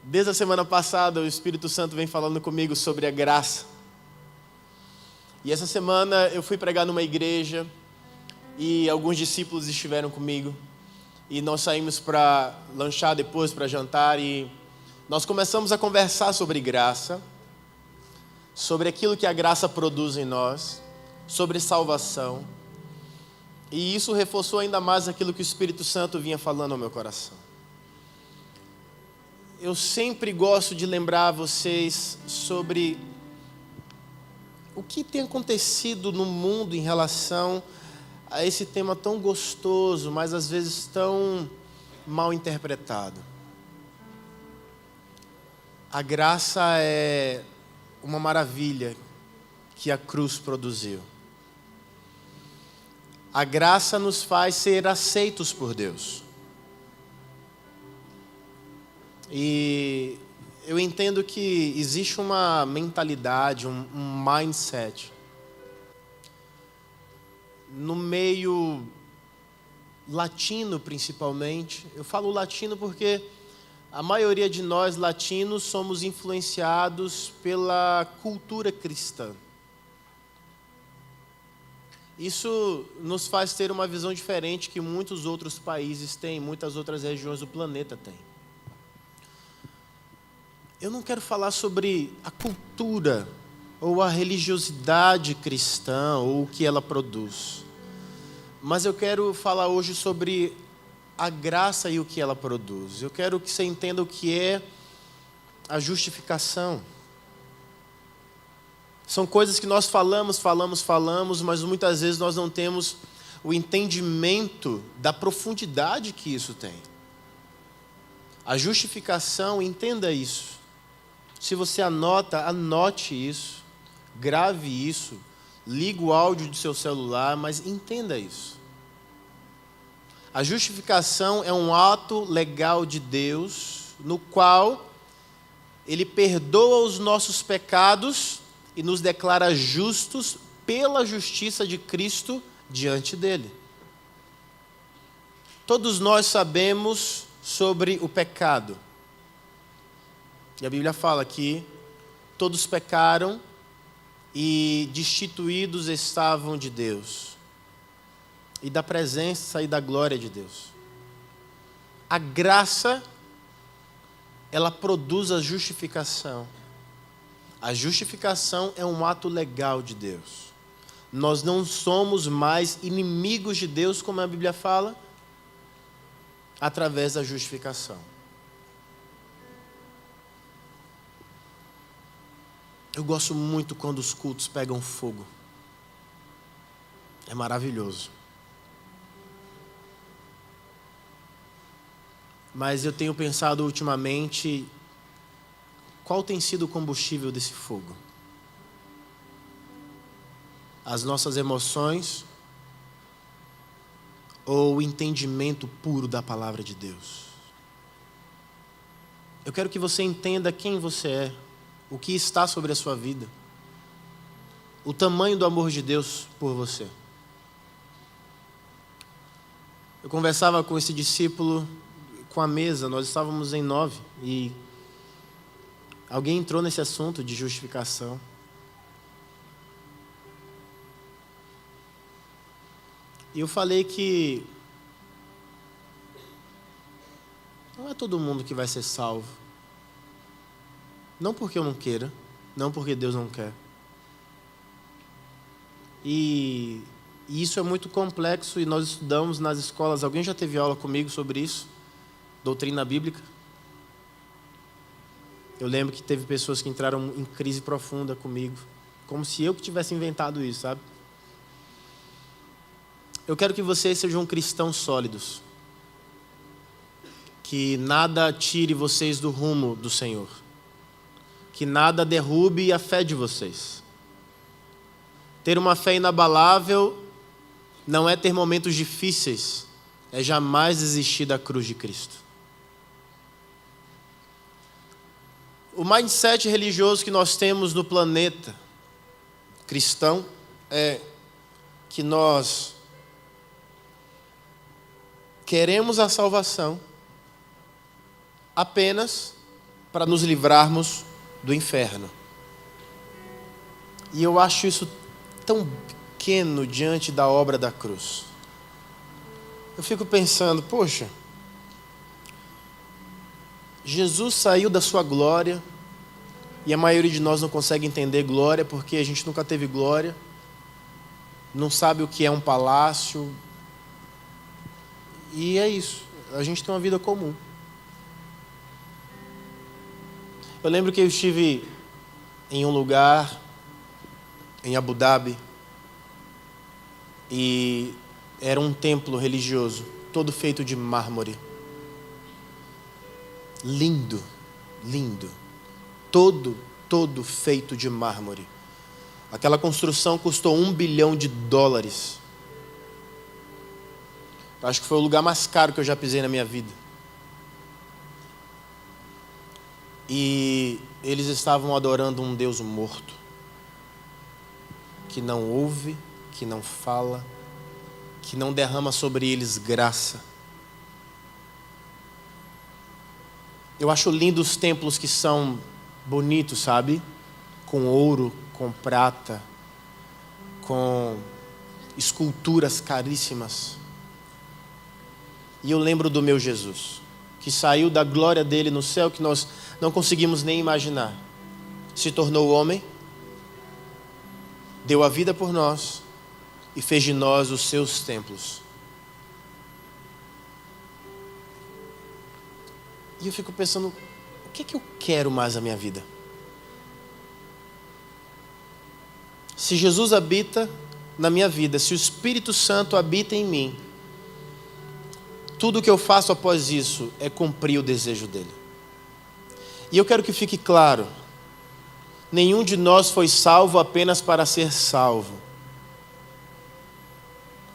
Desde a semana passada, o Espírito Santo vem falando comigo sobre a graça. E essa semana eu fui pregar numa igreja e alguns discípulos estiveram comigo. E nós saímos para lanchar depois, para jantar, e nós começamos a conversar sobre graça, sobre aquilo que a graça produz em nós, sobre salvação. E isso reforçou ainda mais aquilo que o Espírito Santo vinha falando ao meu coração. Eu sempre gosto de lembrar vocês sobre o que tem acontecido no mundo em relação a esse tema tão gostoso, mas às vezes tão mal interpretado. A graça é uma maravilha que a cruz produziu. A graça nos faz ser aceitos por Deus. E eu entendo que existe uma mentalidade, um mindset no meio latino principalmente. Eu falo latino porque a maioria de nós latinos somos influenciados pela cultura cristã. Isso nos faz ter uma visão diferente que muitos outros países têm, muitas outras regiões do planeta têm. Eu não quero falar sobre a cultura ou a religiosidade cristã ou o que ela produz. Mas eu quero falar hoje sobre a graça e o que ela produz. Eu quero que você entenda o que é a justificação. São coisas que nós falamos, mas muitas vezes nós não temos o entendimento da profundidade que isso tem. A justificação, entenda isso. Se você anota, anote isso, grave isso, ligue o áudio do seu celular, mas entenda isso. A justificação é um ato legal de Deus, no qual Ele perdoa os nossos pecados e nos declara justos pela justiça de Cristo diante dEle. Todos nós sabemos sobre o pecado. E a Bíblia fala que todos pecaram e destituídos estavam de Deus, e da presença e da glória de Deus. A graça, ela produz a justificação. A justificação é um ato legal de Deus. Nós não somos mais inimigos de Deus, como a Bíblia fala, através da justificação. Eu gosto muito quando os cultos pegam fogo. É maravilhoso. Mas eu tenho pensado ultimamente, qual tem sido o combustível desse fogo? As nossas emoções ou o entendimento puro da palavra de Deus? Eu quero que você entenda quem você é, o que está sobre a sua vida, o tamanho do amor de Deus por você. Eu conversava com esse discípulo com a mesa, nós estávamos em 9 e alguém entrou nesse assunto de justificação. E eu falei que não é todo mundo que vai ser salvo. Não porque eu não queira, não porque Deus não quer. E isso é muito complexo e nós estudamos nas escolas. Alguém já teve aula comigo sobre isso? Doutrina bíblica? Eu lembro que teve pessoas que entraram em crise profunda comigo, como se eu que tivesse inventado isso, sabe? Eu quero que vocês sejam cristãos sólidos, que nada tire vocês do rumo do Senhor, que nada derrube a fé de vocês. Ter uma fé inabalável não é ter momentos difíceis, é jamais desistir da cruz de Cristo. O mindset religioso que nós temos no planeta cristão é que nós queremos a salvação apenas para nos livrarmos do inferno. E eu acho isso tão pequeno diante da obra da cruz. Eu fico pensando, poxa, Jesus saiu da sua glória, e a maioria de nós não consegue entender glória, porque a gente nunca teve glória, não sabe o que é um palácio, e é isso, a gente tem uma vida comum. Eu lembro que eu estive em um lugar, em Abu Dhabi, e era um templo religioso, todo feito de mármore. Lindo, lindo. Todo feito de mármore. Aquela construção custou $1 bilhão. Acho que foi o lugar mais caro que eu já pisei na minha vida. E eles estavam adorando um Deus morto, que não ouve, que não fala, que não derrama sobre eles graça. Eu acho lindo os templos que são bonitos, sabe? Com ouro, com prata, com esculturas caríssimas. E eu lembro do meu Jesus, que saiu da glória dele no céu, que nós não conseguimos nem imaginar. Se tornou homem, deu a vida por nós e fez de nós os seus templos. E eu fico pensando, o que eu quero mais na minha vida? Se Jesus habita na minha vida, se o Espírito Santo habita em mim, tudo o que eu faço após isso é cumprir o desejo dele. E eu quero que fique claro, nenhum de nós foi salvo apenas para ser salvo.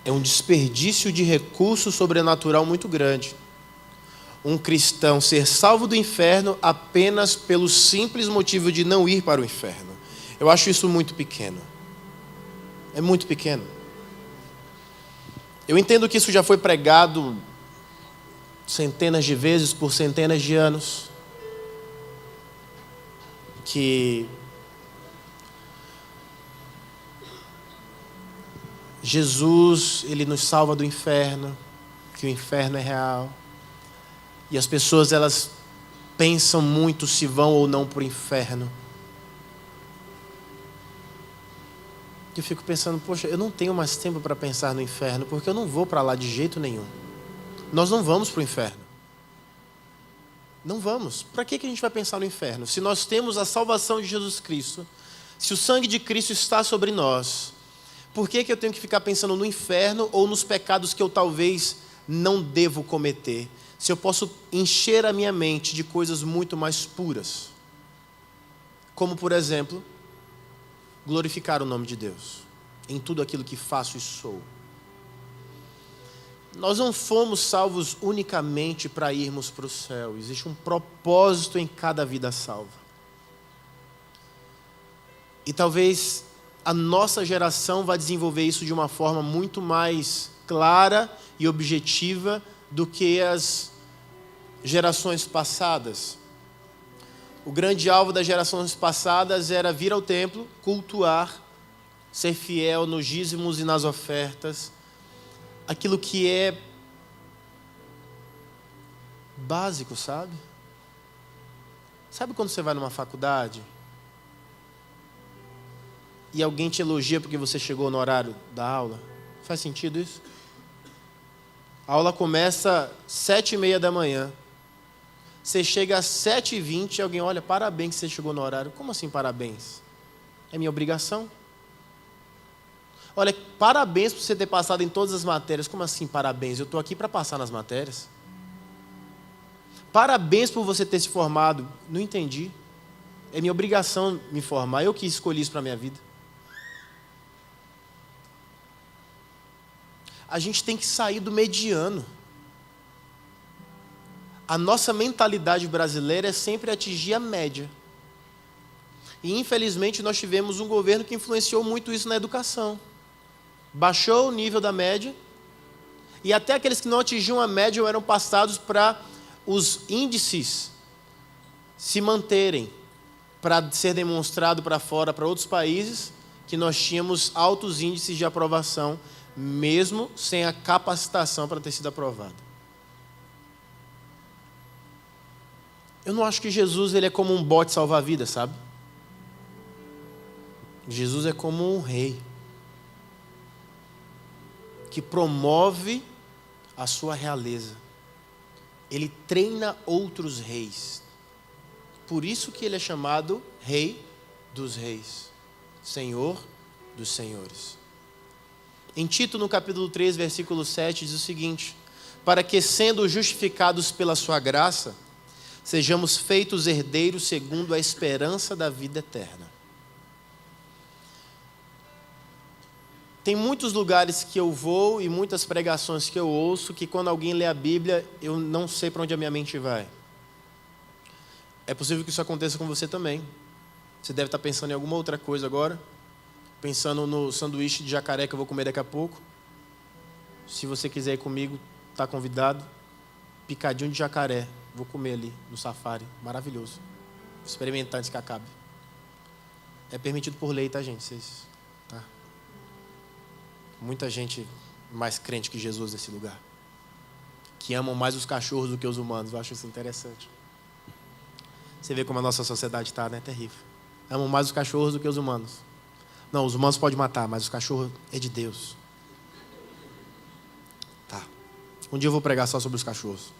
É um desperdício de recurso sobrenatural muito grande um cristão ser salvo do inferno apenas pelo simples motivo de não ir para o inferno. Eu acho isso muito pequeno. É muito pequeno. Eu entendo que isso já foi pregado centenas de vezes por centenas de anos. Que Jesus, ele nos salva do inferno, que o inferno é real. E as pessoas, elas pensam muito se vão ou não para o inferno. Eu fico pensando, poxa, eu não tenho mais tempo para pensar no inferno, porque eu não vou para lá de jeito nenhum. Nós não vamos para o inferno. Não vamos. Para que a gente vai pensar no inferno? Se nós temos a salvação de Jesus Cristo, se o sangue de Cristo está sobre nós, por que eu tenho que ficar pensando no inferno ou nos pecados que eu talvez não devo cometer? Se eu posso encher a minha mente de coisas muito mais puras. Como, por exemplo, glorificar o nome de Deus em tudo aquilo que faço e sou. Nós não fomos salvos unicamente para irmos para o céu. Existe um propósito em cada vida salva. E talvez a nossa geração vai desenvolver isso de uma forma muito mais clara e objetiva do que as gerações passadas. O grande alvo das gerações passadas era vir ao templo, cultuar, ser fiel nos dízimos e nas ofertas, aquilo que é básico, sabe? Sabe quando você vai numa faculdade e alguém te elogia porque você chegou no horário da aula? Faz sentido isso? A aula começa às 7h30 da manhã. Você chega às 7h20 e alguém olha, parabéns que você chegou no horário. Como assim parabéns? É minha obrigação. Olha, parabéns por você ter passado em todas as matérias. Como assim parabéns? Eu estou aqui para passar nas matérias. Parabéns por você ter se formado. Não entendi. É minha obrigação me formar. Eu que escolhi isso para a minha vida. A gente tem que sair do mediano. A nossa mentalidade brasileira é sempre atingir a média. E infelizmente nós tivemos um governo que influenciou muito isso na educação. Baixou o nível da média e até aqueles que não atingiam a média eram passados para os índices se manterem para ser demonstrado para fora, para outros países, que nós tínhamos altos índices de aprovação, mesmo sem a capacitação para ter sido aprovado. Eu não acho que Jesus ele é como um bote salva-vidas, sabe? Jesus é como um rei que promove a sua realeza. Ele treina outros reis. Por isso que ele é chamado Rei dos Reis, Senhor dos Senhores. Em Tito, no capítulo 3, versículo 7, diz o seguinte: para que, sendo justificados pela sua graça, sejamos feitos herdeiros segundo a esperança da vida eterna. Tem muitos lugares que eu vou e muitas pregações que eu ouço que quando alguém lê a Bíblia, eu não sei para onde a minha mente vai. É possível que isso aconteça com você também. Você deve estar pensando em alguma outra coisa agora. Pensando no sanduíche de jacaré que eu vou comer daqui a pouco. Se você quiser ir comigo, está convidado. Picadinho de jacaré. Vou comer ali no safari. Maravilhoso. Vou experimentar antes que acabe. É permitido por lei, tá, gente? Vocês, tá? Muita gente mais crente que Jesus nesse lugar. Que amam mais os cachorros do que os humanos. Eu acho isso interessante. Você vê como a nossa sociedade está, né? Terrível. Amam mais os cachorros do que os humanos. Não, os humanos podem matar, mas os cachorros é de Deus. Tá. Um dia eu vou pregar só sobre os cachorros.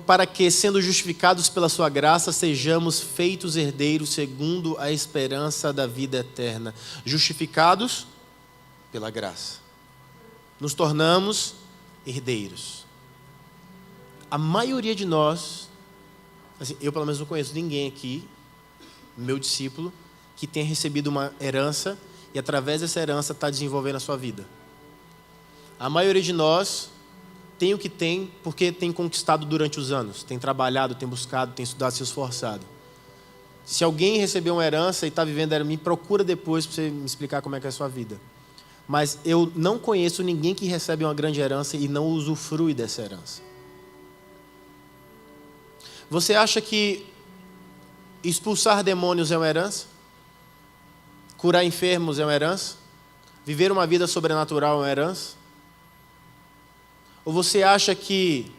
Para que, sendo justificados pela sua graça, sejamos feitos herdeiros segundo a esperança da vida eterna. Justificados pela graça. Nos tornamos herdeiros. A maioria de nós, assim, eu pelo menos não conheço ninguém aqui, meu discípulo, que tenha recebido uma herança e através dessa herança está desenvolvendo a sua vida. A maioria de nós tem o que tem porque tem conquistado durante os anos, tem trabalhado, tem buscado, tem estudado, se esforçado. Se alguém recebeu uma herança e está vivendo ela, me procura depois para você me explicar como é que é a sua vida. Mas eu não conheço ninguém que recebe uma grande herança e não usufrui dessa herança. Você acha que expulsar demônios é uma herança? Curar enfermos é uma herança? Viver uma vida sobrenatural é uma herança? Ou você acha que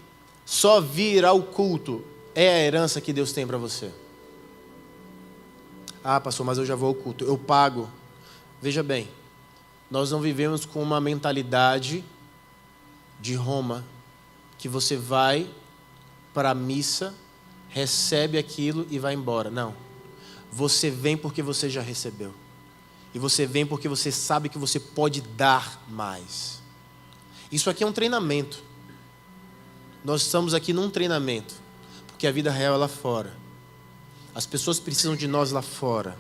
só vir ao culto é a herança que Deus tem para você? Ah, pastor, mas eu já vou ao culto, eu pago. Veja bem, nós não vivemos com uma mentalidade de Roma, que você vai para a missa, recebe aquilo e vai embora. Não. Você vem porque você já recebeu. E você vem porque você sabe que você pode dar mais. Isso aqui é um treinamento. Nós estamos aqui num treinamento. Porque a vida real é lá fora. As pessoas precisam de nós lá fora.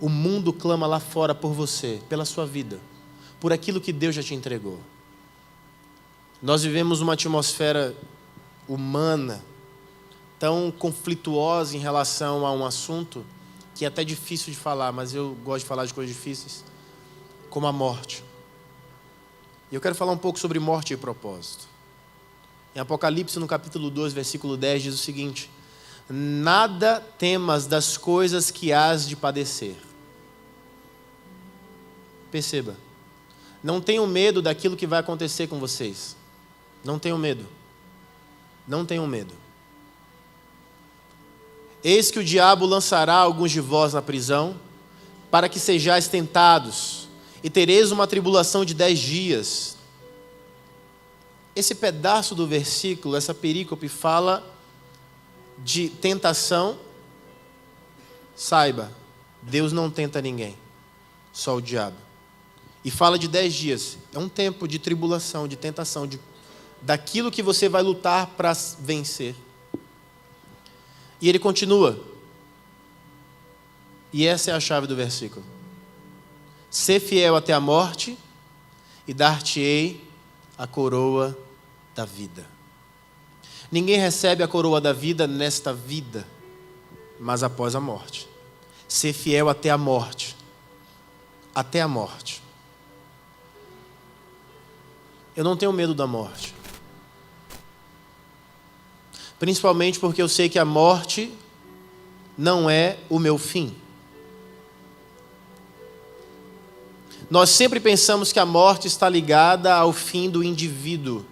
O mundo clama lá fora por você, pela sua vida, por aquilo que Deus já te entregou. Nós vivemos uma atmosfera humana tão conflituosa em relação a um assunto que é até difícil de falar, mas eu gosto de falar de coisas difíceis, como a morte. E eu quero falar um pouco sobre morte e propósito. Em Apocalipse, no capítulo 2, versículo 10, diz o seguinte: nada temas das coisas que hás de padecer. Perceba, não tenham medo daquilo que vai acontecer com vocês. Não tenham medo. Não tenham medo. Eis que o diabo lançará alguns de vós na prisão, para que sejais tentados, e tereis uma tribulação de 10 dias. Esse pedaço do versículo, essa perícope, fala de tentação. Saiba, Deus não tenta ninguém, só o diabo. E fala de 10 dias. É um tempo de tribulação, de tentação, daquilo que você vai lutar para vencer. E ele continua. E essa é a chave do versículo. Sê fiel até a morte, e dar-te-ei a coroa da vida. Ninguém recebe a coroa da vida nesta vida, mas após a morte. Ser fiel até a morte. Até a morte. Eu não tenho medo da morte. Principalmente porque eu sei que a morte não é o meu fim. Nós sempre pensamos que a morte está ligada ao fim do indivíduo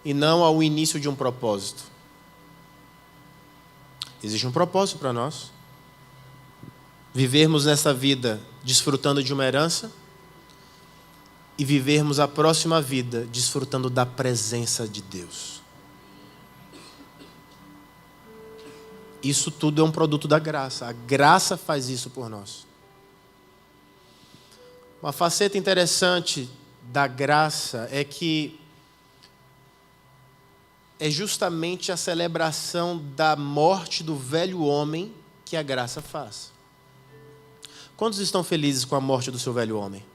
e não ao início de um propósito. Existe um propósito para nós. Vivermos nessa vida desfrutando de uma herança e vivermos a próxima vida desfrutando da presença de Deus. Isso tudo é um produto da graça. A graça faz isso por nós. Uma faceta interessante da graça é que é justamente a celebração da morte do velho homem que a graça faz. Quantos estão felizes com a morte do seu velho homem?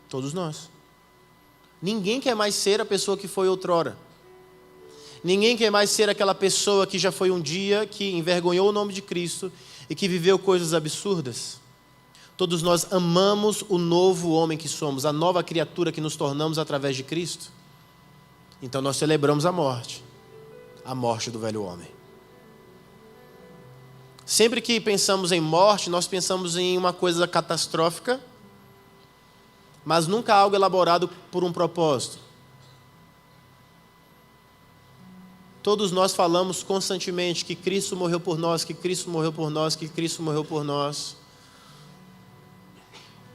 Todos nós. Ninguém quer mais ser a pessoa que foi outrora. Ninguém quer mais ser aquela pessoa que já foi um dia, que envergonhou o nome de Cristo e que viveu coisas absurdas. Todos nós amamos o novo homem que somos, a nova criatura que nos tornamos através de Cristo. Então nós celebramos a morte do velho homem. Sempre que pensamos em morte, nós pensamos em uma coisa catastrófica, mas nunca algo elaborado por um propósito. Todos nós falamos constantemente que Cristo morreu por nós, que Cristo morreu por nós, que Cristo morreu por nós.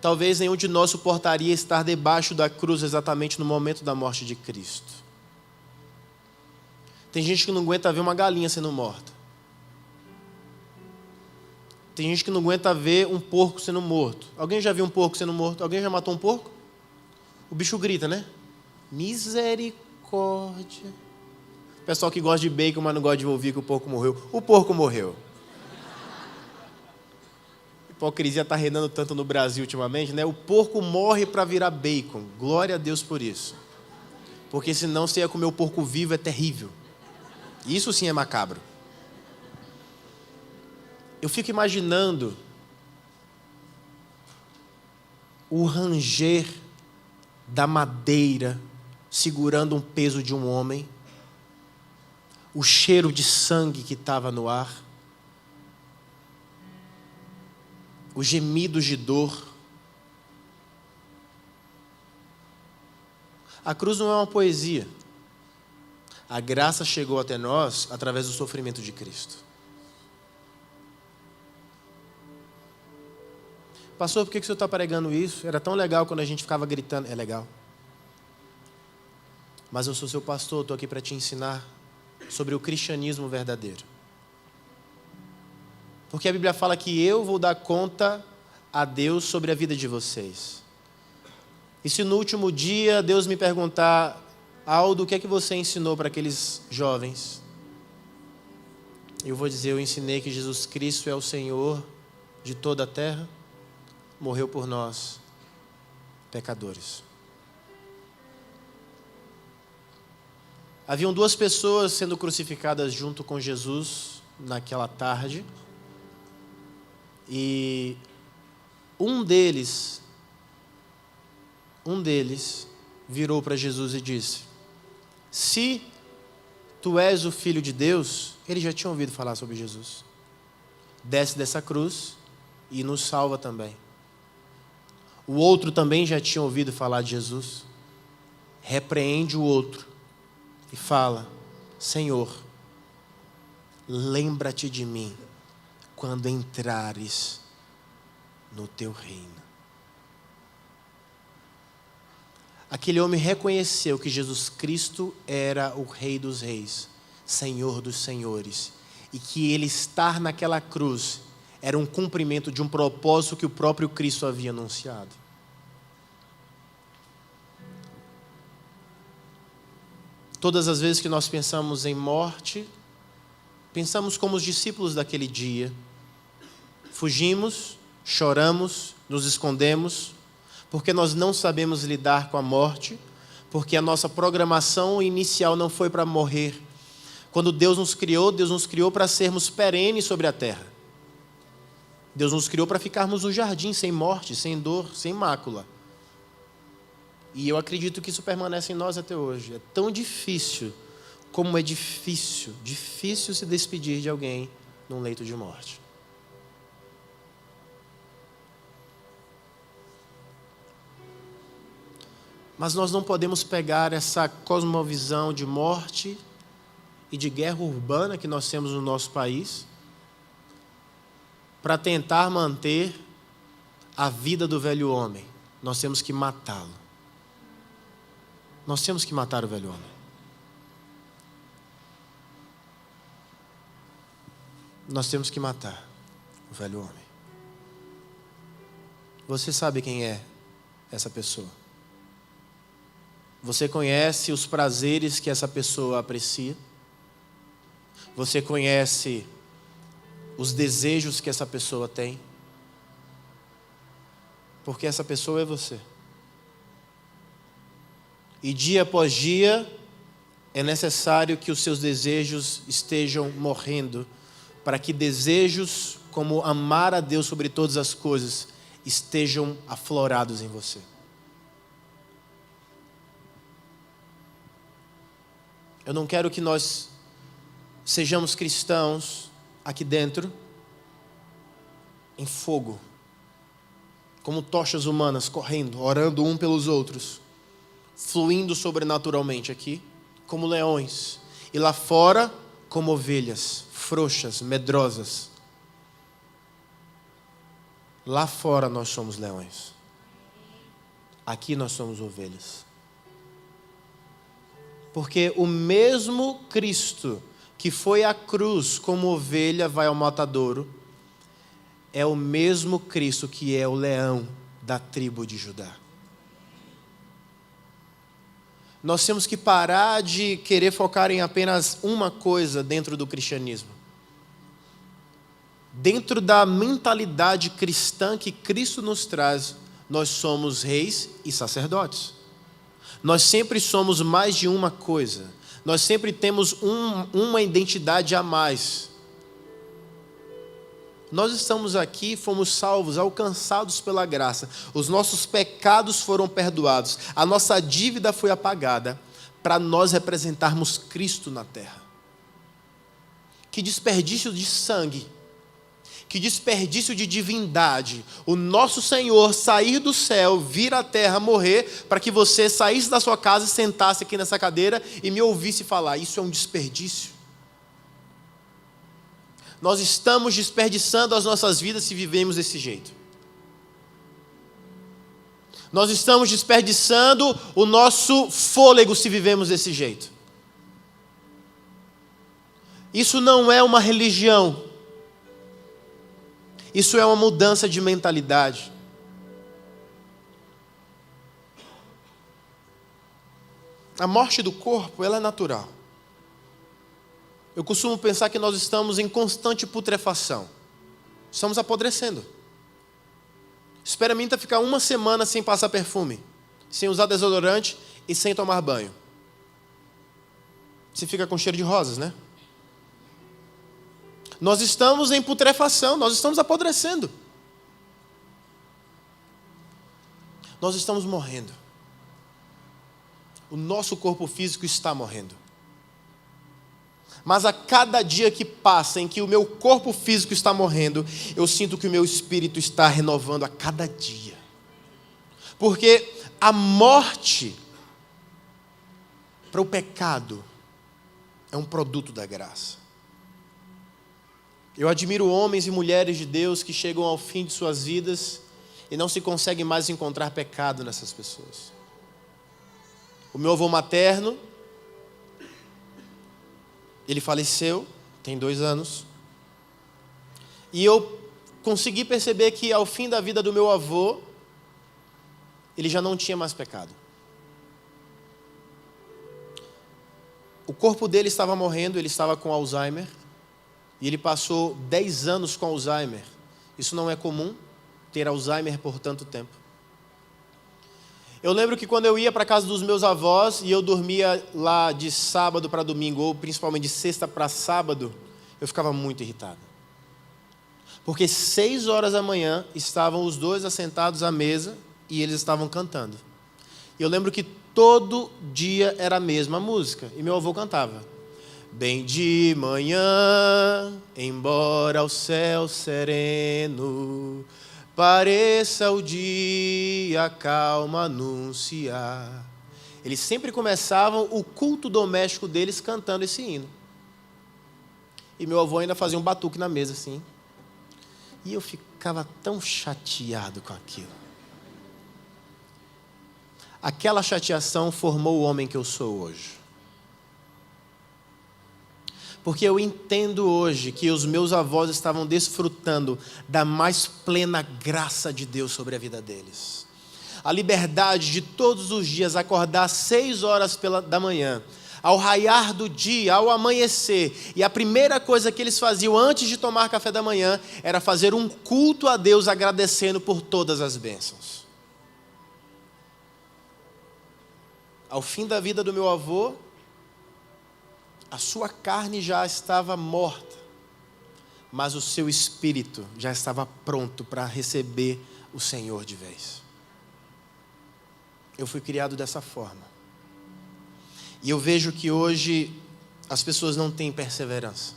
Talvez nenhum de nós suportaria estar debaixo da cruz exatamente no momento da morte de Cristo. Tem gente que não aguenta ver uma galinha sendo morta. Tem gente que não aguenta ver um porco sendo morto. Alguém já viu um porco sendo morto? Alguém já matou um porco? O bicho grita, né? Misericórdia. O pessoal que gosta de bacon, mas não gosta de ouvir que o porco morreu. O porco morreu. A hipocrisia está reinando tanto no Brasil ultimamente, né? O porco morre para virar bacon. Glória a Deus por isso. Porque senão você ia comer o porco vivo, é terrível. Isso sim é macabro. Eu fico imaginando o ranger da madeira segurando um peso de um homem, o cheiro de sangue que estava no ar, os gemidos de dor. A cruz não é uma poesia. A graça chegou até nós através do sofrimento de Cristo. Pastor, por que o senhor está pregando isso? Era tão legal quando a gente ficava gritando. É legal. Mas eu sou seu pastor, estou aqui para te ensinar sobre o cristianismo verdadeiro. Porque a Bíblia fala que eu vou dar conta a Deus sobre a vida de vocês. E se no último dia Deus me perguntar: Aldo, o que é que você ensinou para aqueles jovens? Eu vou dizer: eu ensinei que Jesus Cristo é o Senhor de toda a terra, morreu por nós, pecadores. Haviam duas pessoas sendo crucificadas junto com Jesus naquela tarde. E um deles virou para Jesus e disse: se tu és o Filho de Deus, ele já tinha ouvido falar sobre Jesus. Desce dessa cruz e nos salva também. O outro também já tinha ouvido falar de Jesus. Repreende o outro e fala: Senhor, lembra-te de mim quando entrares no teu reino. Aquele homem reconheceu que Jesus Cristo era o Rei dos Reis, Senhor dos Senhores, e que ele estar naquela cruz era um cumprimento de um propósito que o próprio Cristo havia anunciado. Todas as vezes que nós pensamos em morte, pensamos como os discípulos daquele dia. Fugimos, choramos, nos escondemos, porque nós não sabemos lidar com a morte, porque a nossa programação inicial não foi para morrer. Quando Deus nos criou para sermos perenes sobre a terra. Deus nos criou para ficarmos no jardim, sem morte, sem dor, sem mácula. E eu acredito que isso permanece em nós até hoje. É tão difícil como é difícil se despedir de alguém num leito de morte. Mas nós não podemos pegar essa cosmovisão de morte e de guerra urbana que nós temos no nosso país para tentar manter a vida do velho homem. Nós temos que matá-lo. Nós temos que matar o velho homem. Nós temos que matar o velho homem. Você sabe quem é essa pessoa? Você conhece os prazeres que essa pessoa aprecia? Você conhece os desejos que essa pessoa tem? Porque essa pessoa é você. E dia após dia é necessário que os seus desejos estejam morrendo, para que desejos como amar a Deus sobre todas as coisas estejam aflorados em você. Eu não quero que nós sejamos cristãos aqui dentro em fogo, como tochas humanas correndo, orando um pelos outros, fluindo sobrenaturalmente aqui, como leões, e lá fora como ovelhas, frouxas, medrosas. Lá fora nós somos leões, aqui nós somos ovelhas. Porque o mesmo Cristo que foi à cruz como ovelha vai ao matadouro, é o mesmo Cristo que é o leão da tribo de Judá. Nós temos que parar de querer focar em apenas uma coisa dentro do cristianismo. Dentro da mentalidade cristã que Cristo nos traz, nós somos reis e sacerdotes. Nós sempre somos mais de uma coisa. Nós sempre temos uma identidade a mais. Nós estamos aqui, fomos salvos, alcançados pela graça. Os nossos pecados foram perdoados. A nossa dívida foi apagada para nós representarmos Cristo na terra. Que desperdício de sangue. Que desperdício de divindade. O nosso Senhor sair do céu, vir à terra, morrer, para que você saísse da sua casa e sentasse aqui nessa cadeira e me ouvisse falar. Isso é um desperdício. Nós estamos desperdiçando as nossas vidas se vivemos desse jeito. Nós estamos desperdiçando o nosso fôlego se vivemos desse jeito. Isso não é uma religião. Isso é uma mudança de mentalidade. A morte do corpo, ela é natural. Eu costumo pensar que nós estamos em constante putrefação. Estamos apodrecendo. Experimenta ficar uma semana sem passar perfume, sem usar desodorante e sem tomar banho. Você fica com cheiro de rosas, né? Nós estamos em putrefação, nós estamos apodrecendo. Nós estamos morrendo. O nosso corpo físico está morrendo. Mas a cada dia que passa em que o meu corpo físico está morrendo, eu sinto que o meu espírito está renovando a cada dia. Porque a morte para o pecado é um produto da graça. Eu admiro homens e mulheres de Deus que chegam ao fim de suas vidas e não se consegue mais encontrar pecado nessas pessoas. O meu avô materno, ele faleceu, tem 2 anos, e eu consegui perceber que ao fim da vida do meu avô, ele já não tinha mais pecado. O corpo dele estava morrendo, ele estava com Alzheimer, e ele passou 10 anos com Alzheimer. Isso não é comum, ter Alzheimer por tanto tempo. Eu lembro que quando eu ia para a casa dos meus avós e eu dormia lá de sábado para domingo, ou principalmente de sexta para sábado, eu ficava muito irritado. Porque 6 horas da manhã estavam os dois assentados à mesa e eles estavam cantando. E eu lembro que todo dia era a mesma música, e meu avô cantava. Bem de manhã, embora o céu sereno pareça o dia calma anunciar. Eles sempre começavam o culto doméstico deles cantando esse hino. E meu avô ainda fazia um batuque na mesa assim. E eu ficava tão chateado com aquilo. Aquela chateação formou o homem que eu sou hoje. Porque eu entendo hoje que os meus avós estavam desfrutando da mais plena graça de Deus sobre a vida deles. A liberdade de todos os dias acordar às 6 horas da manhã, ao raiar do dia, ao amanhecer, e a primeira coisa que eles faziam antes de tomar café da manhã era fazer um culto a Deus agradecendo por todas as bênçãos. Ao fim da vida do meu avô, a sua carne já estava morta, mas o seu espírito já estava pronto para receber o Senhor de vez. Eu fui criado dessa forma. E eu vejo que hoje as pessoas não têm perseverança.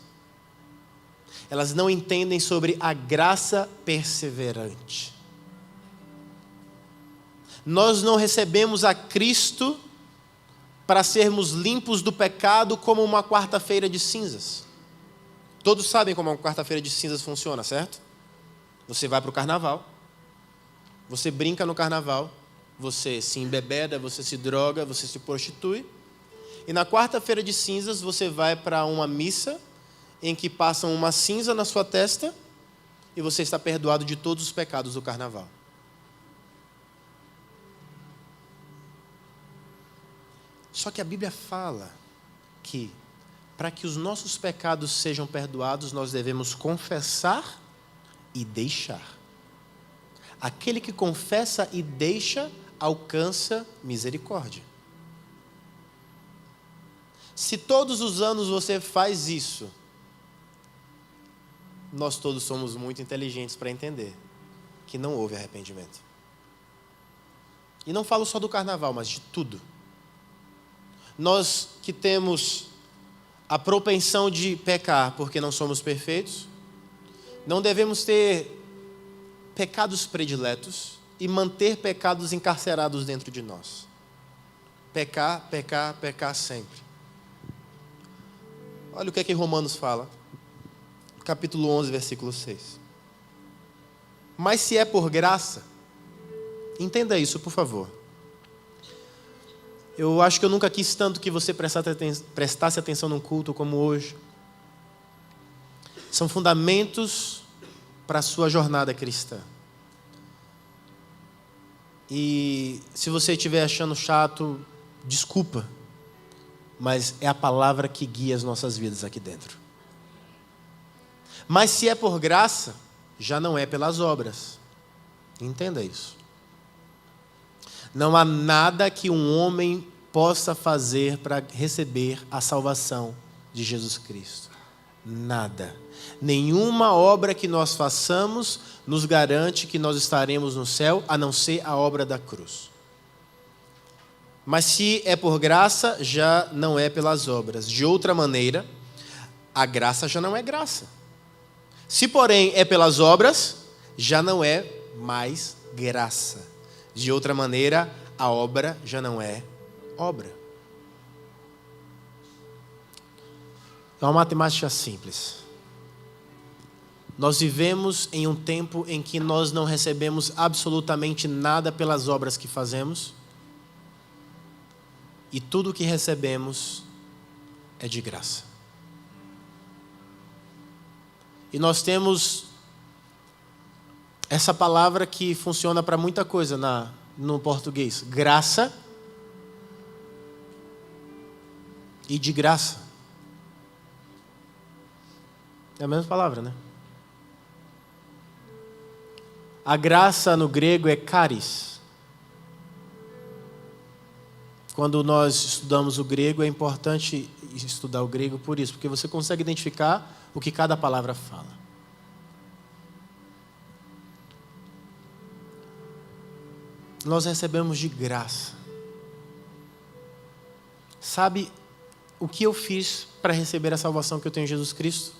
Elas não entendem sobre a graça perseverante. Nós não recebemos a Cristo para sermos limpos do pecado como uma quarta-feira de cinzas. Todos sabem como uma quarta-feira de cinzas funciona, certo? Você vai para o carnaval, você brinca no carnaval, você se embebeda, você se droga, você se prostitui. E na quarta-feira de cinzas você vai para uma missa em que passam uma cinza na sua testa e você está perdoado de todos os pecados do carnaval. Só que a Bíblia fala que para que os nossos pecados sejam perdoados, nós devemos confessar e deixar. Aquele que confessa e deixa, alcança misericórdia. Se todos os anos você faz isso, nós todos somos muito inteligentes para entender que não houve arrependimento. E não falo só do carnaval, mas de tudo. Nós que temos a propensão de pecar porque não somos perfeitos, não devemos ter pecados prediletos e manter pecados encarcerados dentro de nós. Pecar, pecar, pecar sempre. Olha o que é que Romanos fala, capítulo 11, versículo 6. Mas se é por graça, entenda isso, por favor. Eu acho que eu nunca quis tanto que você prestasse atenção num culto como hoje. São fundamentos para a sua jornada cristã. E se você estiver achando chato, desculpa. Mas é a palavra que guia as nossas vidas aqui dentro. Mas se é por graça, já não é pelas obras. Entenda isso. Não há nada que um homem possa fazer para receber a salvação de Jesus Cristo. Nada. Nenhuma obra que nós façamos nos garante que nós estaremos no céu, a não ser a obra da cruz. Mas se é por graça, já não é pelas obras. De outra maneira, a graça já não é graça. Se, porém, é pelas obras, já não é mais graça. De outra maneira, a obra já não é obra. É uma matemática simples. Nós vivemos em um tempo em que nós não recebemos absolutamente nada pelas obras que fazemos. E tudo o que recebemos é de graça. E nós temos essa palavra que funciona para muita coisa no português. Graça e de graça. É a mesma palavra, né? A graça no grego é charis. Quando nós estudamos o grego, é importante estudar o grego por isso, porque você consegue identificar o que cada palavra fala. Nós recebemos de graça. Sabe, O que eu fiz para receber a salvação que eu tenho em Jesus Cristo?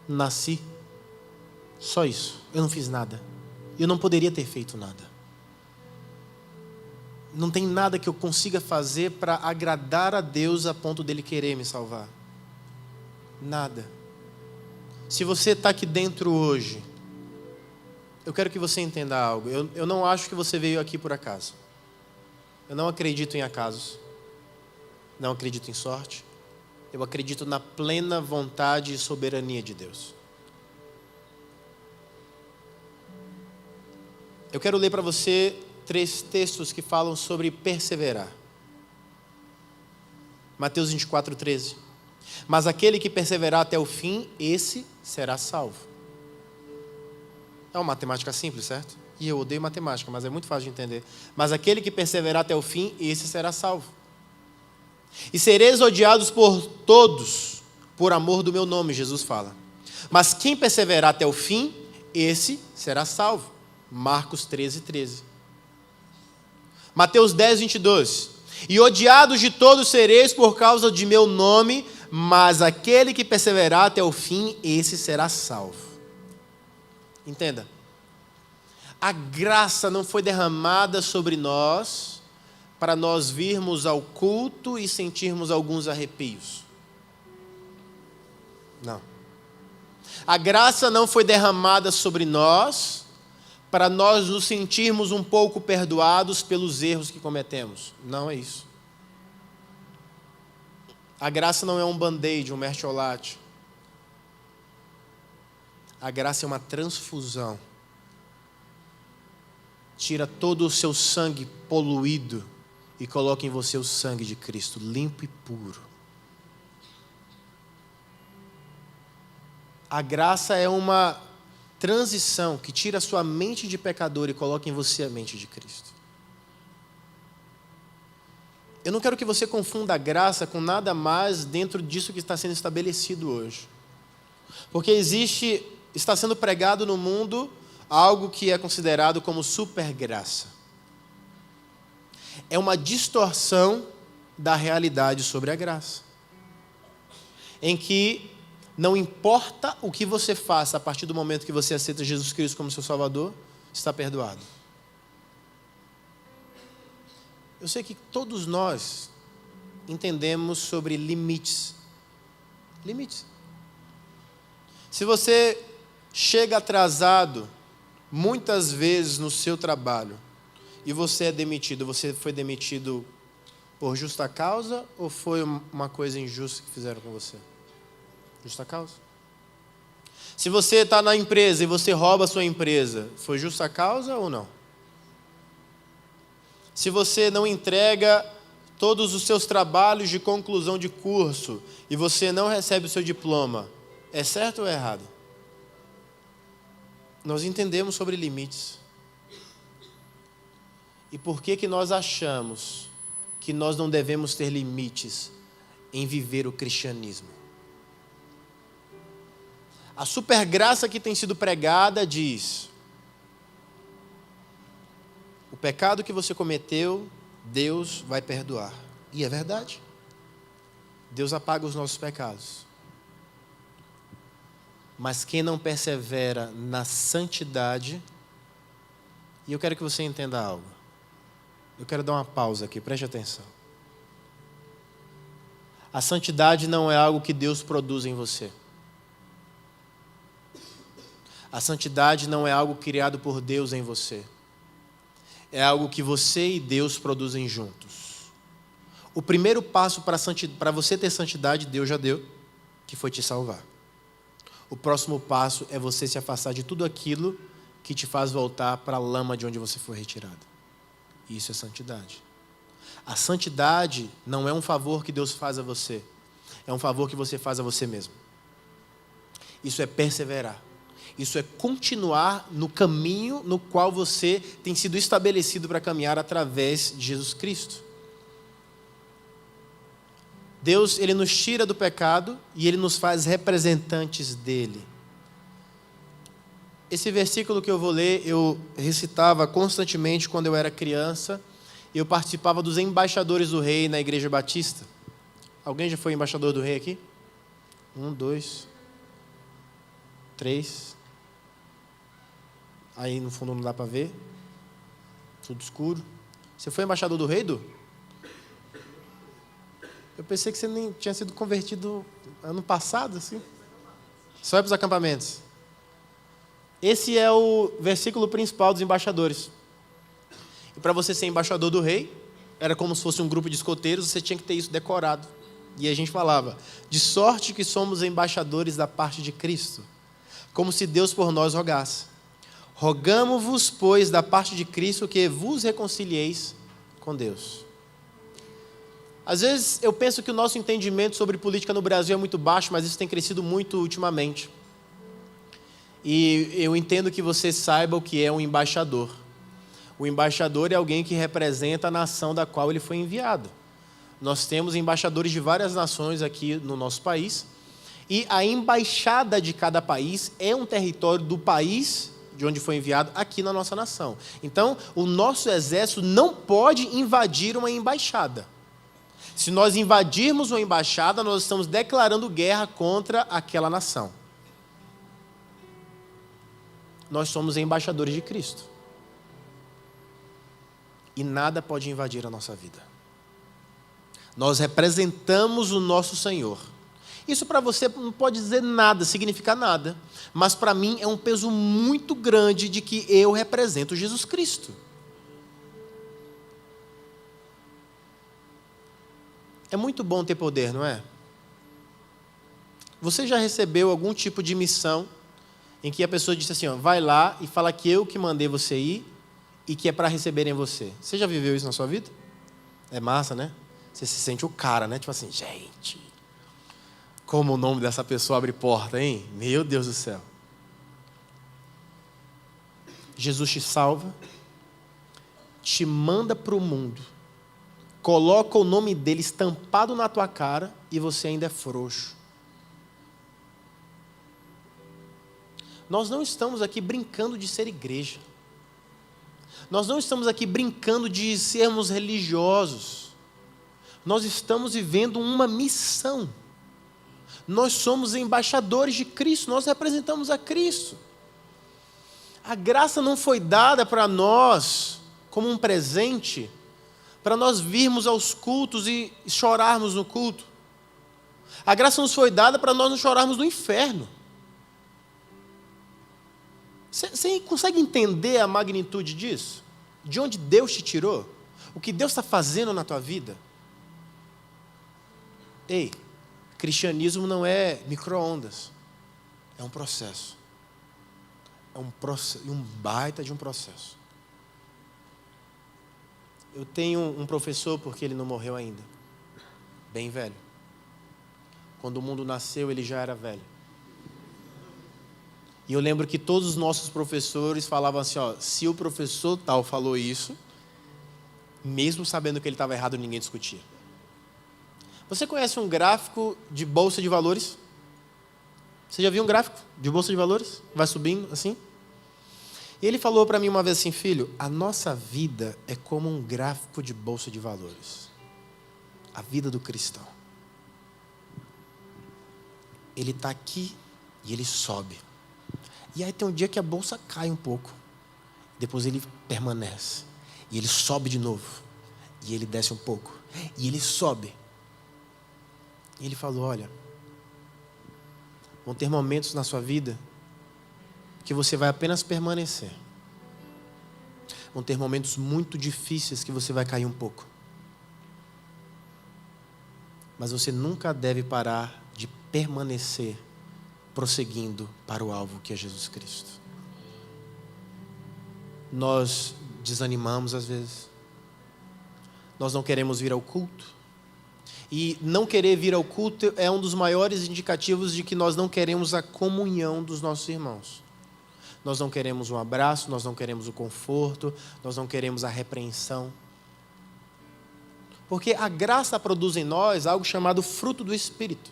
Nasci. Só isso. Eu não fiz nada. Eu não poderia ter feito nada. Não tem nada que eu consiga fazer para agradar a Deus a ponto dele querer me salvar. Nada. Se você está aqui dentro hoje, eu quero que você entenda algo. Eu não acho que você veio aqui por acaso. Eu não acredito em acasos. Não acredito em sorte. Eu acredito na plena vontade e soberania de Deus. Eu quero ler para você 3 textos que falam sobre perseverar. Mateus 24:13. Mas aquele que perseverar até o fim, esse será salvo. É uma matemática simples, certo? E eu odeio matemática, mas é muito fácil de entender. Mas aquele que perseverar até o fim, esse será salvo. E sereis odiados por todos, por amor do meu nome, Jesus fala. Mas quem perseverar até o fim, esse será salvo. Marcos 13:13. Mateus 10:22. E odiados de todos sereis por causa de meu nome, mas aquele que perseverar até o fim, esse será salvo. Entenda. A graça não foi derramada sobre nós para nós virmos ao culto e sentirmos alguns arrepios. Não. A graça não foi derramada sobre nós para nós nos sentirmos um pouco perdoados pelos erros que cometemos. Não é isso. A graça não é um band-aid, um mertiolate. A graça é uma transfusão. Tira todo o seu sangue poluído e coloca em você o sangue de Cristo, limpo e puro. A graça é uma transição que tira a sua mente de pecador e coloca em você a mente de Cristo. Eu não quero que você confunda a graça com nada mais dentro disso que está sendo estabelecido hoje. Porque está sendo pregado no mundo algo que é considerado como supergraça. É uma distorção da realidade sobre a graça. Em que não importa o que você faça a partir do momento que você aceita Jesus Cristo como seu Salvador, está perdoado. Eu sei que todos nós entendemos sobre limites. Limites. Se você chega atrasado muitas vezes no seu trabalho e você é demitido, você foi demitido por justa causa ou foi uma coisa injusta que fizeram com você? Justa causa. Se você está na empresa e você rouba a sua empresa, foi justa causa ou não? Se você não entrega todos os seus trabalhos de conclusão de curso e você não recebe o seu diploma, é certo ou é errado? Nós entendemos sobre limites. E por que nós achamos que nós não devemos ter limites em viver o cristianismo? A supergraça que tem sido pregada diz: o pecado que você cometeu, Deus vai perdoar. E é verdade. Deus apaga os nossos pecados. Mas quem não persevera na santidade, e eu quero que você entenda algo. Eu quero dar uma pausa aqui, preste atenção. A santidade não é algo que Deus produz em você. A santidade não é algo criado por Deus em você. É algo que você e Deus produzem juntos. O primeiro passo para você ter santidade, Deus já deu, que foi te salvar. O próximo passo é você se afastar de tudo aquilo que te faz voltar para a lama de onde você foi retirado. Isso é santidade. A santidade não é um favor que Deus faz a você. É um favor que você faz a você mesmo. Isso é perseverar. Isso é continuar no caminho no qual você tem sido estabelecido para caminhar através de Jesus Cristo. Deus, Ele nos tira do pecado e Ele nos faz representantes dEle. Esse versículo que eu vou ler, eu recitava constantemente quando eu era criança. Eu participava dos embaixadores do rei na Igreja Batista. Alguém já foi embaixador do rei aqui? 1, 2, 3. Aí no fundo não dá para ver. Tudo escuro. Você foi embaixador do rei, Du? Eu pensei que você nem tinha sido convertido ano passado, assim. Só para os acampamentos. Esse é o versículo principal dos embaixadores. E para você ser embaixador do rei, era como se fosse um grupo de escoteiros, você tinha que ter isso decorado. E a gente falava, de sorte que somos embaixadores da parte de Cristo, como se Deus por nós rogasse. Rogamo-vos, pois, da parte de Cristo, que vos reconcilieis com Deus. Às vezes eu penso que o nosso entendimento sobre política no Brasil é muito baixo, mas isso tem crescido muito ultimamente. E eu entendo que você saiba o que é um embaixador. O embaixador é alguém que representa a nação da qual ele foi enviado. Nós temos embaixadores de várias nações aqui no nosso país, e a embaixada de cada país é um território do país de onde foi enviado aqui na nossa nação. Então, o nosso exército não pode invadir uma embaixada. Se nós invadirmos uma embaixada, nós estamos declarando guerra contra aquela nação. Nós somos embaixadores de Cristo. E nada pode invadir a nossa vida. Nós representamos o nosso Senhor. Isso para você não pode dizer nada, significar nada. Mas para mim é um peso muito grande de que eu represento Jesus Cristo. É muito bom ter poder, não é? Você já recebeu algum tipo de missão em que a pessoa disse assim, ó, vai lá e fala que eu que mandei você ir e que é para receberem você. Você já viveu isso na sua vida? É massa, né? Você se sente o cara, né? Tipo assim, gente, como o nome dessa pessoa abre porta, hein? Meu Deus do céu. Jesus te salva, te manda para o mundo, coloca o nome dele estampado na tua cara e você ainda é frouxo. Nós não estamos aqui brincando de ser igreja. Nós não estamos aqui brincando de sermos religiosos. Nós estamos vivendo uma missão. Nós somos embaixadores de Cristo, nós representamos a Cristo. A graça não foi dada para nós como um presente, para nós virmos aos cultos e chorarmos no culto. A graça nos foi dada para nós não chorarmos no inferno. Você consegue entender a magnitude disso? De onde Deus te tirou? O que Deus está fazendo na tua vida? Ei, cristianismo não é micro-ondas. É um processo. É um baita de um processo. Eu tenho um professor, porque ele não morreu ainda. Bem velho. Quando o mundo nasceu, ele já era velho. E eu lembro que todos os nossos professores falavam assim, ó, se o professor tal falou isso, mesmo sabendo que ele estava errado, ninguém discutia. Você conhece um gráfico de bolsa de valores? Você já viu um gráfico de bolsa de valores? Vai subindo assim? E ele falou para mim uma vez assim, filho, a nossa vida é como um gráfico de bolsa de valores. A vida do cristão. Ele está aqui e ele sobe. E aí tem um dia que a bolsa cai um pouco. Depois ele permanece. E ele sobe de novo. E ele desce um pouco. E ele sobe. E ele falou, olha, vão ter momentos na sua vida que você vai apenas permanecer. Vão ter momentos muito difíceis que você vai cair um pouco. Mas você nunca deve parar de permanecer prosseguindo para o alvo que é Jesus Cristo. Nós desanimamos às vezes. Nós não queremos vir ao culto. E não querer vir ao culto é um dos maiores indicativos de que nós não queremos a comunhão dos nossos irmãos. Nós não queremos um abraço, nós não queremos o conforto, nós não queremos a repreensão. Porque a graça produz em nós algo chamado fruto do Espírito.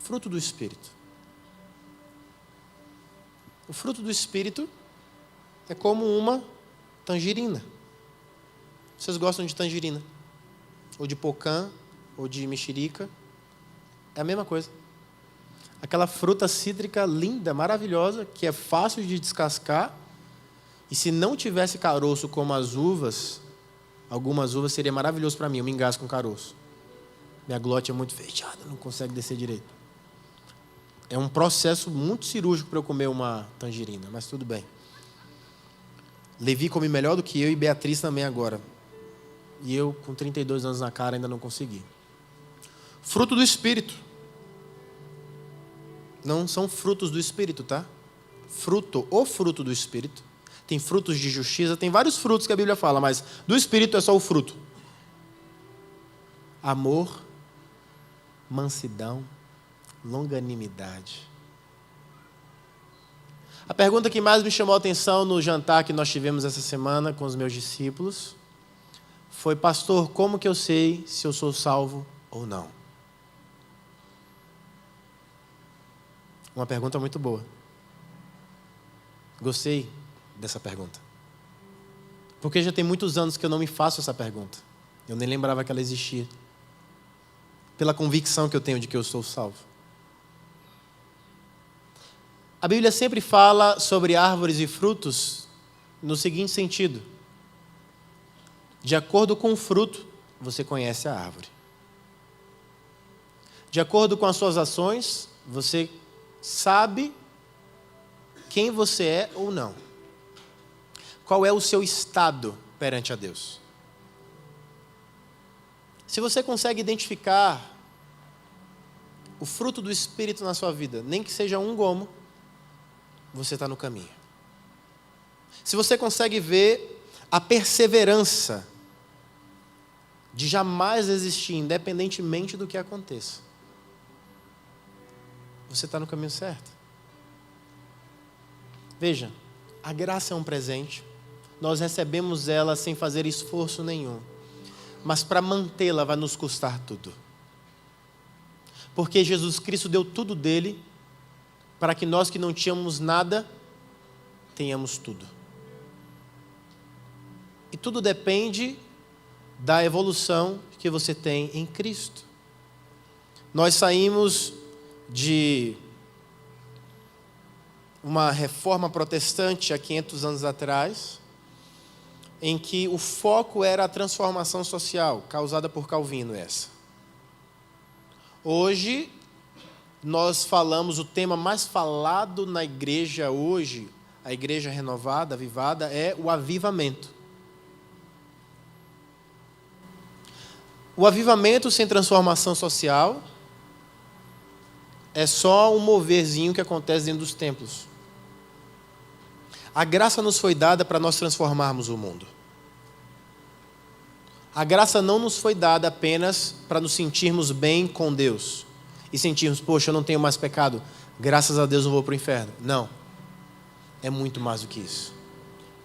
Fruto do Espírito. O fruto do Espírito é como uma tangerina. Vocês gostam de tangerina? Ou de pocã, ou de mexerica, é a mesma coisa. Aquela fruta cítrica linda, maravilhosa, que é fácil de descascar, e se não tivesse caroço como as uvas, algumas uvas seria maravilhoso para mim, eu me engasgo com caroço. Minha glote é muito fechada, não consegue descer direito. É um processo muito cirúrgico para eu comer uma tangerina, mas tudo bem. Levi come melhor do que eu e Beatriz também agora. E eu, com 32 anos na cara, ainda não consegui. Fruto do Espírito. Não são frutos do Espírito, tá? O fruto do Espírito. Tem frutos de justiça, tem vários frutos que a Bíblia fala, mas do Espírito é só o fruto. Amor, mansidão, longanimidade. A pergunta que mais me chamou a atenção no jantar que nós tivemos essa semana com os meus discípulos foi: pastor, como que eu sei se eu sou salvo ou não? Uma pergunta muito boa. Gostei dessa pergunta. Porque já tem muitos anos que eu não me faço essa pergunta. Eu nem lembrava que ela existia. Pela convicção que eu tenho de que eu sou salvo. A Bíblia sempre fala sobre árvores e frutos no seguinte sentido: de acordo com o fruto, você conhece a árvore. De acordo com as suas ações, você sabe quem você é ou não. Qual é o seu estado perante a Deus? Se você consegue identificar o fruto do Espírito na sua vida, nem que seja um gomo, você está no caminho. Se você consegue ver a perseverança de jamais desistir, independentemente do que aconteça, você está no caminho certo. Veja, a graça é um presente. Nós recebemos ela sem fazer esforço nenhum. Mas para mantê-la vai nos custar tudo. Porque Jesus Cristo deu tudo dele para que nós que não tínhamos nada, tenhamos tudo. E tudo depende da evolução que você tem em Cristo. Nós saímos de uma reforma protestante há 500 anos atrás, em que o foco era a transformação social, causada por Calvino essa. Hoje, nós falamos, o tema mais falado na igreja hoje, a igreja renovada, avivada, é o avivamento. O avivamento sem transformação social é só um moverzinho que acontece dentro dos templos. A graça nos foi dada para nós transformarmos o mundo. A graça não nos foi dada apenas para nos sentirmos bem com Deus e sentirmos, poxa, eu não tenho mais pecado, graças a Deus não vou para o inferno. Não. É muito mais do que isso.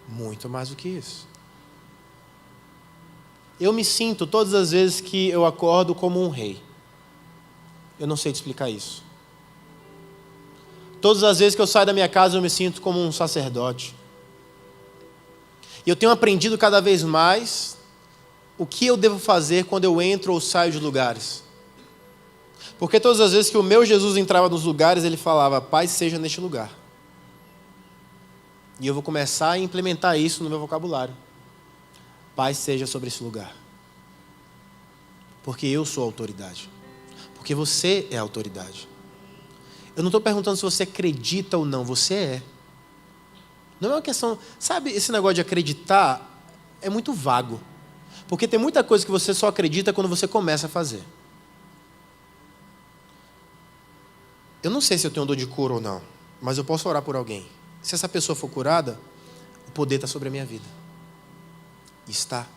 Muito mais do que isso. Eu me sinto todas as vezes que eu acordo como um rei. Eu não sei te explicar isso. Todas as vezes que eu saio da minha casa eu me sinto como um sacerdote. E eu tenho aprendido cada vez mais o que eu devo fazer quando eu entro ou saio de lugares. Porque todas as vezes que o meu Jesus entrava nos lugares, ele falava, paz seja neste lugar. E eu vou começar a implementar isso no meu vocabulário. Paz seja sobre esse lugar. Porque eu sou a autoridade. Porque você é a autoridade. Eu não estou perguntando se você acredita ou não, você é. Não é uma questão... Sabe, esse negócio de acreditar é muito vago. Porque tem muita coisa que você só acredita quando você começa a fazer. Eu não sei se eu tenho dor de cura ou não, mas eu posso orar por alguém. Se essa pessoa for curada, o poder está sobre a minha vida. Está.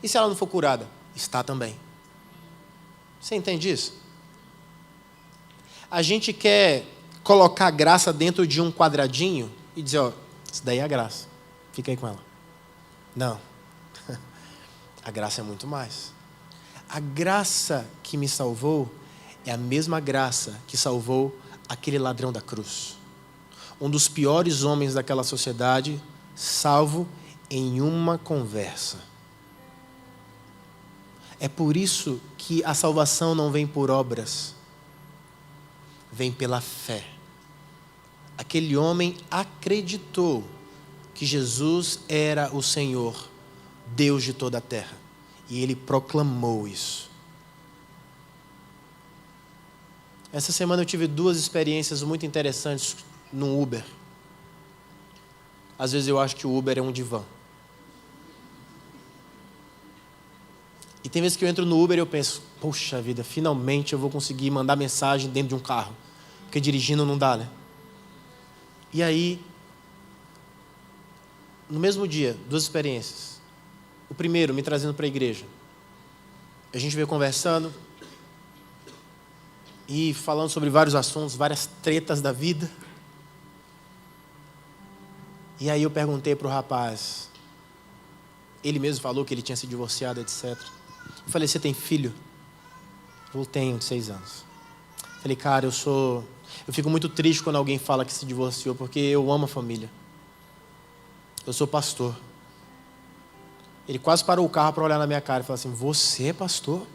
E se ela não for curada? Está também. Você entende isso? A gente quer colocar a graça dentro de um quadradinho e dizer, ó, isso daí é a graça. Fica aí com ela. Não. A graça é muito mais. A graça que me salvou é a mesma graça que salvou aquele ladrão da cruz. Um dos piores homens daquela sociedade, salvo em uma conversa. É por isso que a salvação não vem por obras, vem pela fé. Aquele homem acreditou que Jesus era o Senhor, Deus de toda a terra. E ele proclamou isso. Essa semana eu tive 2 experiências muito interessantes no Uber. Às vezes eu acho que o Uber é um divã. E tem vezes que eu entro no Uber e eu penso, poxa vida, finalmente eu vou conseguir mandar mensagem dentro de um carro. Porque dirigindo não dá, né? E aí, no mesmo dia, 2 experiências. O primeiro, me trazendo para a igreja. A gente veio conversando e falando sobre vários assuntos, várias tretas da vida. E aí eu perguntei para o rapaz, ele mesmo falou que ele tinha se divorciado, etc. Eu falei, você tem filho? Ele falou, tenho, de 6 anos. Eu falei, cara, eu fico muito triste quando alguém fala que se divorciou, porque eu amo a família. Eu sou pastor. Ele quase parou o carro para olhar na minha cara e falou assim, você é pastor? Eu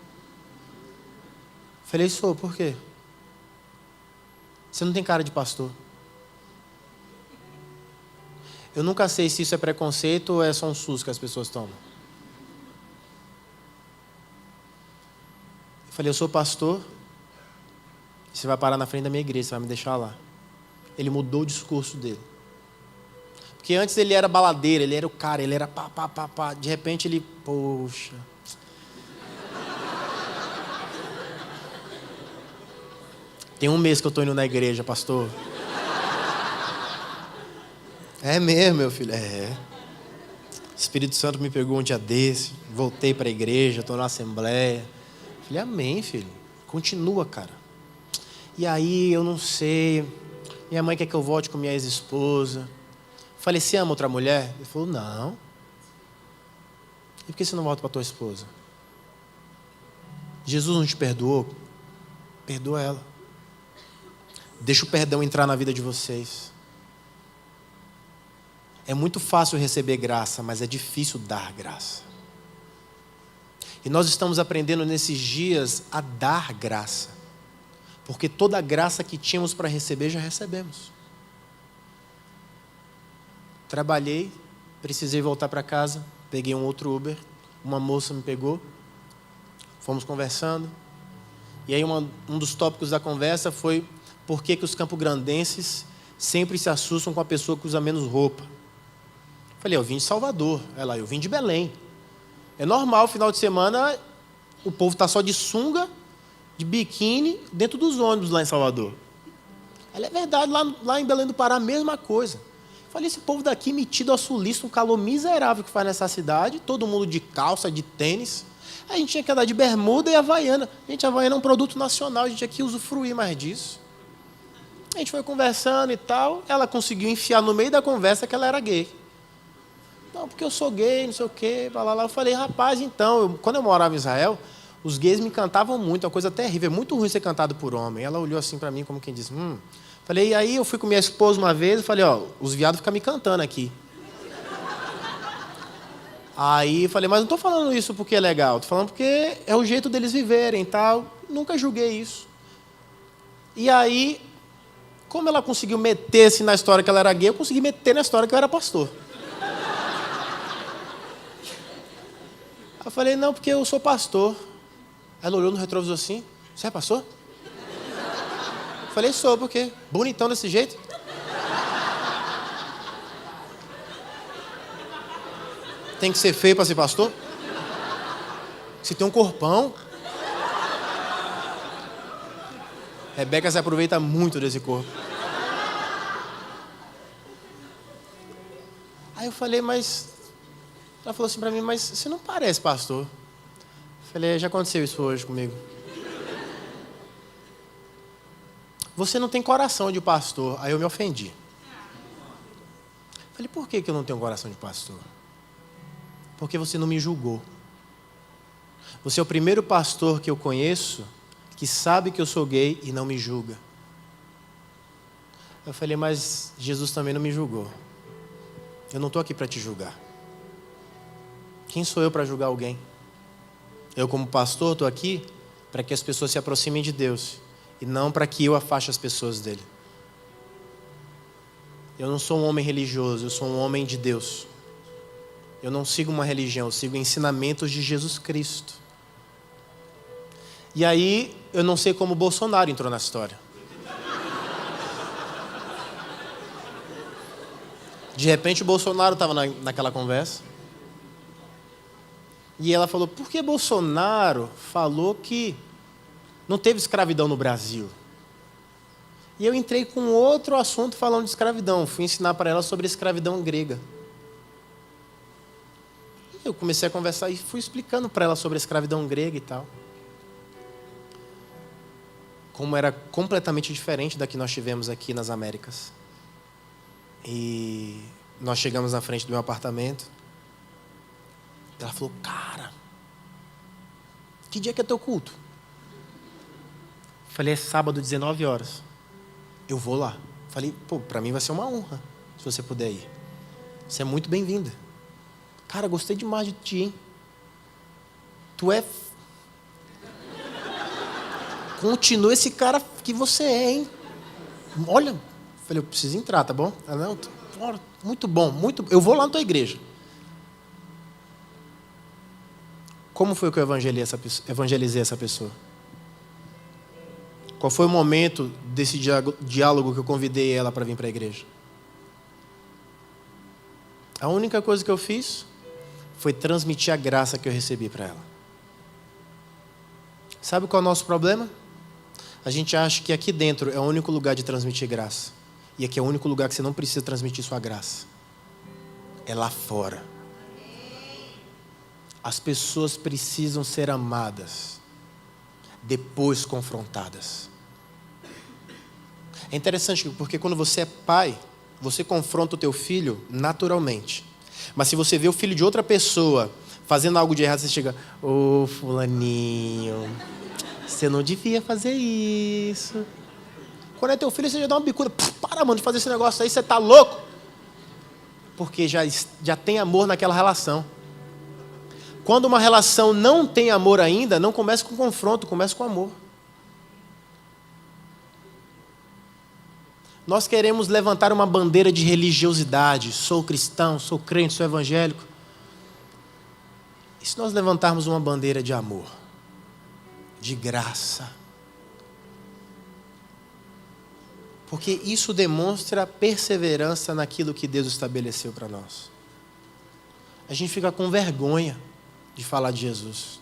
falei, sou, por quê? Você não tem cara de pastor. Eu nunca sei se isso é preconceito ou é só um susto que as pessoas tomam. Eu falei, eu sou pastor, você vai parar na frente da minha igreja, você vai me deixar lá. Ele mudou o discurso dele. Porque antes ele era baladeiro, ele era o cara, ele era pá, pá, pá, pá. De repente ele, poxa. Tem 1 mês que eu estou indo na igreja, pastor. É mesmo, meu filho, é. O Espírito Santo me pegou um dia desse, voltei para a igreja, estou na assembleia. Falei, amém, filho. Continua, cara. E aí, eu não sei. Minha mãe quer que eu volte com minha ex-esposa. Falei, você ama outra mulher? Ele falou, não. E por que você não volta para a tua esposa? Jesus não te perdoou? Perdoa ela. Deixa o perdão entrar na vida de vocês. É muito fácil receber graça, mas é difícil dar graça. E nós estamos aprendendo nesses dias a dar graça. Porque toda a graça que tínhamos para receber, já recebemos. Trabalhei, precisei voltar para casa, peguei um outro Uber, uma moça me pegou, fomos conversando. E aí um dos tópicos da conversa foi por que os campograndenses sempre se assustam com a pessoa que usa menos roupa. Falei, eu vim de Salvador. Ela, eu vim de Belém. É normal, final de semana, o povo está só de sunga, de biquíni, dentro dos ônibus lá em Salvador. Ela, é verdade, lá em Belém do Pará, a mesma coisa. Falei, esse povo daqui metido a sulista, um calor miserável que faz nessa cidade, todo mundo de calça, de tênis. A gente tinha que andar de bermuda e havaiana. Gente, a havaiana é um produto nacional, a gente tinha que usufruir mais disso. A gente foi conversando e tal, ela conseguiu enfiar no meio da conversa que ela era gay. Não, porque eu sou gay, não sei o quê, blá, blá, blá. Eu falei, rapaz, então, quando eu morava em Israel, os gays me cantavam muito, é uma coisa terrível, é muito ruim ser cantado por homem. Ela olhou assim para mim como quem diz, Falei, e aí eu fui com minha esposa uma vez e falei, ó, os viados ficam me cantando aqui. Aí falei, mas não estou falando isso porque é legal, estou falando porque é o jeito deles viverem e tal. Nunca julguei isso. E aí, como ela conseguiu meter-se na história que ela era gay, eu consegui meter na história que eu era pastor. Eu falei, não, porque eu sou pastor. Ela olhou no retrovisor assim, você é pastor? Eu falei, sou, por quê? Bonitão desse jeito? Tem que ser feio para ser pastor? Você tem um corpão. Rebeca se aproveita muito desse corpo. Aí eu falei, mas... Ela falou assim para mim, mas você não parece pastor. Eu falei, já aconteceu isso hoje comigo. Você não tem coração de pastor. Aí eu me ofendi. Eu falei, por que eu não tenho coração de pastor? Porque você não me julgou. Você é o primeiro pastor que eu conheço que sabe que eu sou gay e não me julga. Eu falei, mas Jesus também não me julgou. Eu não estou aqui para te julgar. Quem sou eu para julgar alguém? Eu, como pastor, estou aqui para que as pessoas se aproximem de Deus e não para que eu afaste as pessoas dele. Eu não sou um homem religioso, eu sou um homem de Deus. Eu não sigo uma religião, eu sigo ensinamentos de Jesus Cristo. E aí, eu não sei como o Bolsonaro entrou na história. De repente, o Bolsonaro estava naquela conversa. E ela falou, por que Bolsonaro falou que não teve escravidão no Brasil? E eu entrei com outro assunto falando de escravidão. Fui ensinar para ela sobre a escravidão grega. Eu comecei a conversar e fui explicando para ela sobre a escravidão grega e tal. Como era completamente diferente da que nós tivemos aqui nas Américas. E nós chegamos na frente do meu apartamento. Ela falou, cara, que dia que é teu culto? Falei, é sábado, 19 horas. Eu vou lá. Falei, pô, para mim vai ser uma honra, se você puder ir. Você é muito bem-vinda. Cara, gostei demais de ti, hein? Tu é... Continua esse cara que você é, hein? Olha, falei, eu preciso entrar, tá bom? Ela, não, muito bom, muito... Eu vou lá na tua igreja. Como foi que eu evangelizei essa pessoa? Qual foi o momento desse diálogo que eu convidei ela para vir para a igreja? A única coisa que eu fiz foi transmitir a graça que eu recebi para ela. Sabe qual é o nosso problema? A gente acha que aqui dentro é o único lugar de transmitir graça. E aqui é o único lugar que você não precisa transmitir sua graça. É lá fora. As pessoas precisam ser amadas, depois confrontadas. É interessante porque quando você é pai, você confronta o teu filho naturalmente. Mas se você vê o filho de outra pessoa fazendo algo de errado, você chega, ô fulaninho, você não devia fazer isso. Quando é teu filho, você já dá uma bicuda. Para, mano, de fazer esse negócio aí, você tá louco? Porque já tem amor naquela relação. Quando uma relação não tem amor ainda, não começa com confronto, começa com amor. Nós queremos levantar uma bandeira de religiosidade. Sou cristão, sou crente, sou evangélico. E se nós levantarmos uma bandeira de amor, de graça? Porque isso demonstra perseverança naquilo que Deus estabeleceu para nós. A gente fica com vergonha de falar de Jesus.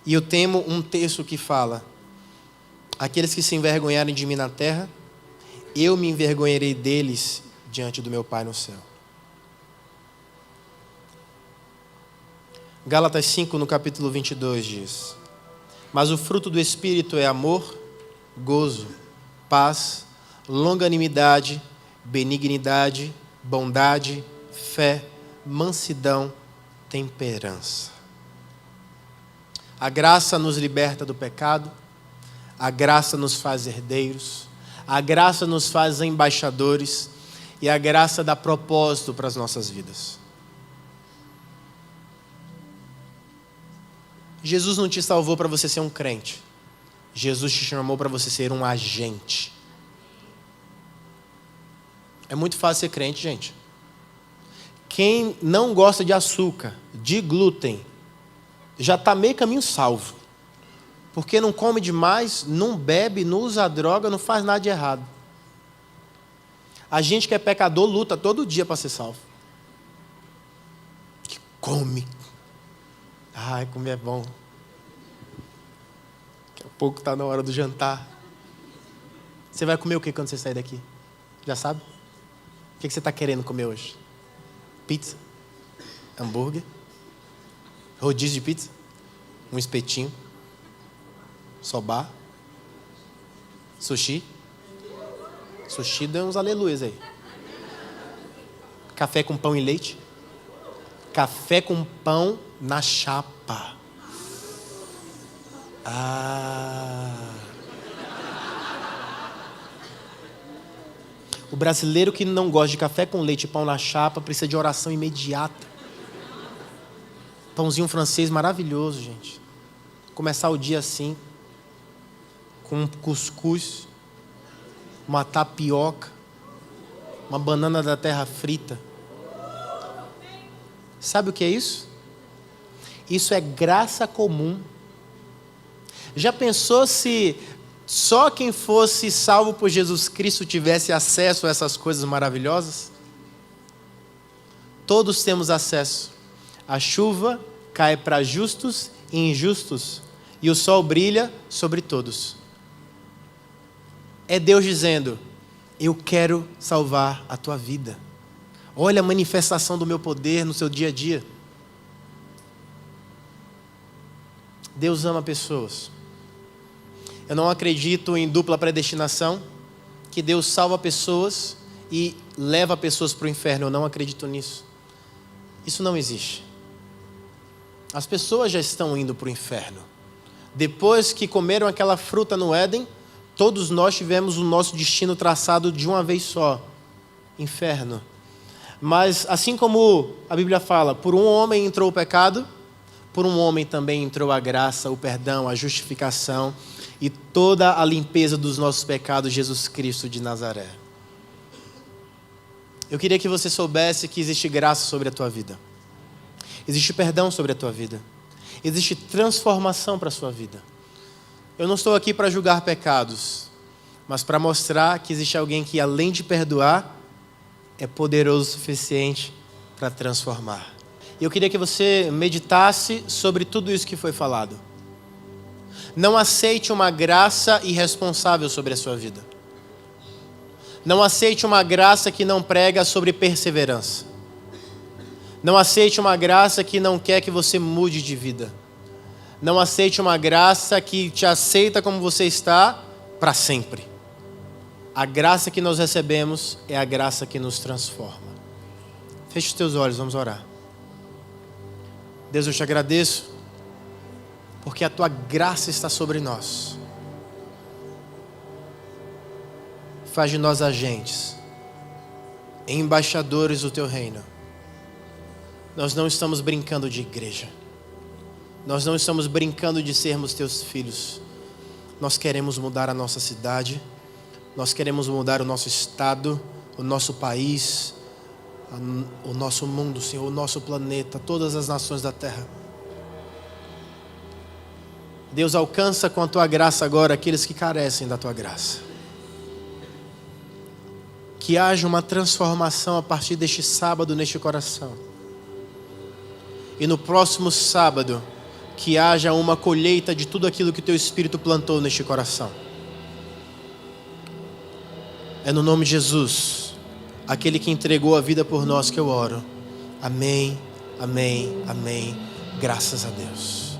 E eu temo um texto que fala: aqueles que se envergonharem de mim na terra, eu me envergonharei deles diante do meu Pai no céu. Gálatas 5, no capítulo 22, diz: mas o fruto do Espírito é amor, gozo, paz, longanimidade, benignidade, bondade, fé, mansidão, temperança. A graça nos liberta do pecado, a graça nos faz herdeiros, a graça nos faz embaixadores e a graça dá propósito para as nossas vidas. Jesus não te salvou para você ser um crente. Jesus te chamou para você ser um agente. É muito fácil ser crente, gente. Quem não gosta de açúcar, de glúten, já está meio caminho salvo. Porque não come demais, não bebe, não usa droga, não faz nada de errado. A gente que é pecador luta todo dia para ser salvo. Que come. Ai, comer é bom. Daqui a pouco está na hora do jantar. Você vai comer o que quando você sair daqui? Já sabe? O que você está querendo comer hoje? Pizza? Hambúrguer? Rodízio de pizza? Um espetinho? Sobá? Sushi? Sushi dá uns aleluias aí. Café com pão e leite? Café com pão na chapa. O brasileiro que não gosta de café com leite e pão na chapa precisa de oração imediata. Pãozinho francês maravilhoso, gente. Começar o dia assim, com um cuscuz, uma tapioca, uma banana da terra frita. Sabe o que é isso? Isso é graça comum. Já pensou se só quem fosse salvo por Jesus Cristo tivesse acesso a essas coisas maravilhosas? Todos temos acesso. A chuva cai para justos e injustos, e o sol brilha sobre todos. É Deus dizendo: eu quero salvar a tua vida. Olha a manifestação do meu poder no seu dia a dia. Deus ama pessoas. Eu não acredito em dupla predestinação, que Deus salva pessoas e leva pessoas para o inferno. Eu não acredito nisso. Isso não existe. As pessoas já estão indo para o inferno. Depois que comeram aquela fruta no Éden, todos nós tivemos o nosso destino traçado de uma vez só: inferno. Mas assim como a Bíblia fala, por um homem entrou o pecado, por um homem também entrou a graça, o perdão, a justificação e toda a limpeza dos nossos pecados, Jesus Cristo de Nazaré. Eu queria que você soubesse que existe graça sobre a tua vida. Existe perdão sobre a tua vida. Existe transformação para a sua vida. Eu não estou aqui para julgar pecados, mas para mostrar que existe alguém que, além de perdoar, é poderoso o suficiente para transformar. E eu queria que você meditasse sobre tudo isso que foi falado. Não aceite uma graça irresponsável sobre a sua vida. Não aceite uma graça que não prega sobre perseverança. Não aceite uma graça que não quer que você mude de vida. Não aceite uma graça que te aceita como você está para sempre. A graça que nós recebemos é a graça que nos transforma. Feche os teus olhos, vamos orar. Deus, eu te agradeço, porque a tua graça está sobre nós. Faz de nós agentes, embaixadores do teu reino. Nós não estamos brincando de igreja. Nós não estamos brincando de sermos teus filhos. Nós queremos mudar a nossa cidade. Nós queremos mudar o nosso estado, o nosso país, o nosso mundo, Senhor, o nosso planeta, todas as nações da terra. Deus, alcança com a tua graça agora aqueles que carecem da tua graça. Que haja uma transformação a partir deste sábado neste coração. E no próximo sábado, que haja uma colheita de tudo aquilo que teu Espírito plantou neste coração. É no nome de Jesus, aquele que entregou a vida por nós, que eu oro. Amém, amém, amém. Graças a Deus.